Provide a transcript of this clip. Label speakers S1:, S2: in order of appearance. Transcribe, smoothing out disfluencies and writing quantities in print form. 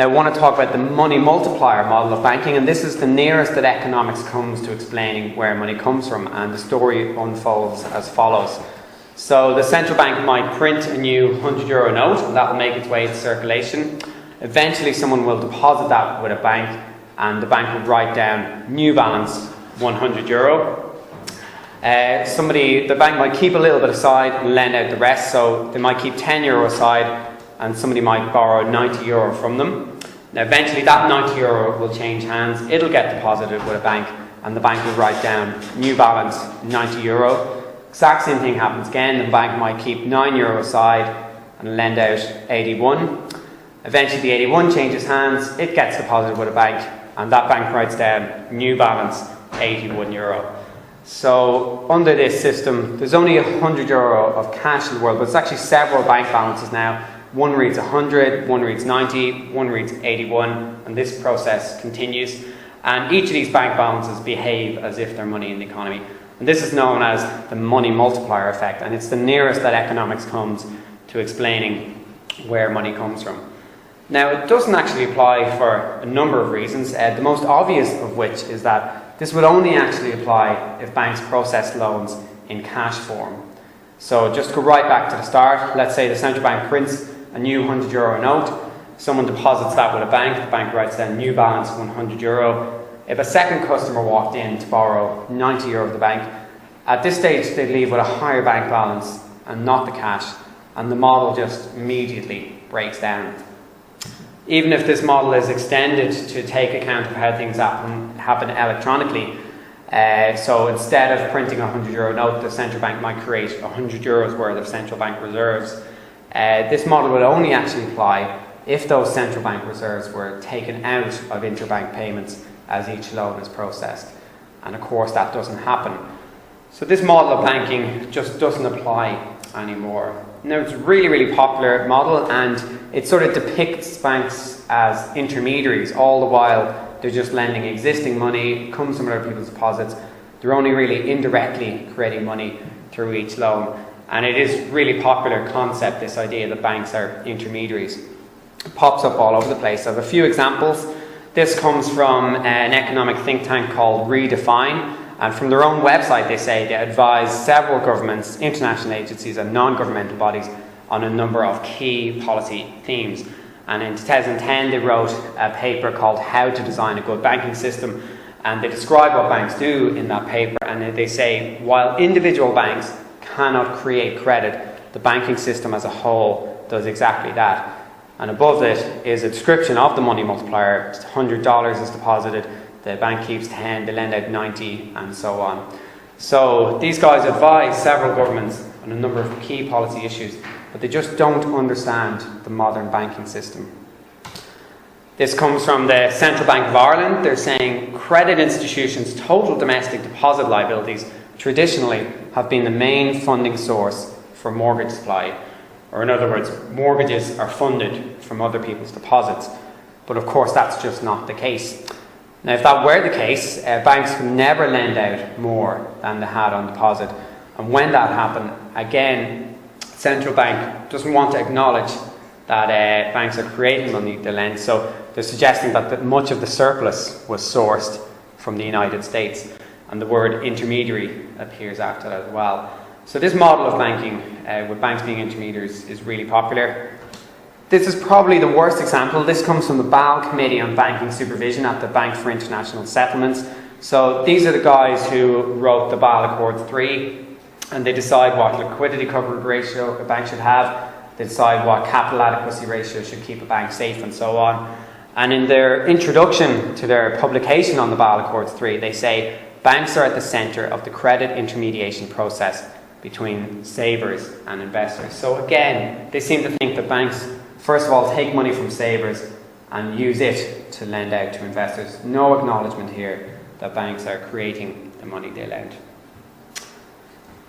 S1: Now I want to talk about the money multiplier model of banking, and this is the nearest that economics comes to explaining where money comes from, and the story unfolds as follows. So the central bank might print a new €100 note, and that will make its way into circulation. Eventually someone will deposit that with a bank, and the bank will write down new balance €100. The bank might keep a little bit aside and lend out the rest, so they might keep €10 aside and somebody might borrow €90 from them. Now eventually that €90 will change hands, it'll get deposited with a bank, and the bank will write down new balance €90. Exact same thing happens again, the bank might keep €9 aside and lend out 81. Eventually the 81 changes hands, it gets deposited with a bank, and that bank writes down new balance €81. So under this system, there's only €100 of cash in the world, but it's actually several bank balances now. One reads 100, one reads 90, one reads 81, and this process continues. And each of these bank balances behave as if they're money in the economy. And this is known as the money multiplier effect, and it's the nearest that economics comes to explaining where money comes from. Now, it doesn't actually apply for a number of reasons, the most obvious of which is that this would only actually apply if banks process loans in cash form. So just to go right back to the start, let's say the central bank prints a new €100 note, someone deposits that with a bank, the bank writes down new balance €100. If a second customer walked in to borrow €90 of the bank, at this stage they'd leave with a higher bank balance and not the cash, and the model just immediately breaks down. Even if this model is extended to take account of how things happen electronically, so instead of printing a €100 note, the central bank might create €100 worth of central bank reserves. This model would only actually apply if those central bank reserves were taken out of interbank payments as each loan is processed. And of course that doesn't happen. So this model of banking just doesn't apply anymore. Now it's a really popular model, and it sort of depicts banks as intermediaries. All the while they're just lending existing money, it comes from other people's deposits. They're only really indirectly creating money through each loan. And it is a really popular concept, this idea that banks are intermediaries. It pops up all over the place. I have a few examples. This comes from an economic think tank called Redefine, and from their own website they say they advise several governments, international agencies and non-governmental bodies on a number of key policy themes. And in 2010 they wrote a paper called How to Design a Good Banking System, and they describe what banks do in that paper, and they say while individual banks cannot create credit, the banking system as a whole does exactly that. And above it is a description of the money multiplier. $100 is deposited, the bank keeps 10, they lend out 90, and so on. So these guys advise several governments on a number of key policy issues, but they just don't understand the modern banking system. This comes from the Central Bank of Ireland. They're saying credit institutions' total domestic deposit liabilities traditionally have been the main funding source for mortgage supply. Or in other words, mortgages are funded from other people's deposits. But of course that's just not the case. Now if that were the case, banks could never lend out more than they had on deposit. And when that happened, again, central bank doesn't want to acknowledge that banks are creating money to lend. So they're suggesting that much of the surplus was sourced from the United States. And the word intermediary appears after that as well. So this model of banking, with banks being intermediaries, is really popular. This is probably the worst example. This comes from the BAL Committee on Banking Supervision at the Bank for International Settlements. So these are the guys who wrote the BAL Accords 3, and they decide what liquidity coverage ratio a bank should have. They decide what capital adequacy ratio should keep a bank safe, and so on. And in their introduction to their publication on the BAL Accords 3, they say banks are at the centre of the credit intermediation process between savers and investors. So again, they seem to think that banks, first of all, take money from savers and use it to lend out to investors. No acknowledgement here that banks are creating the money they lend.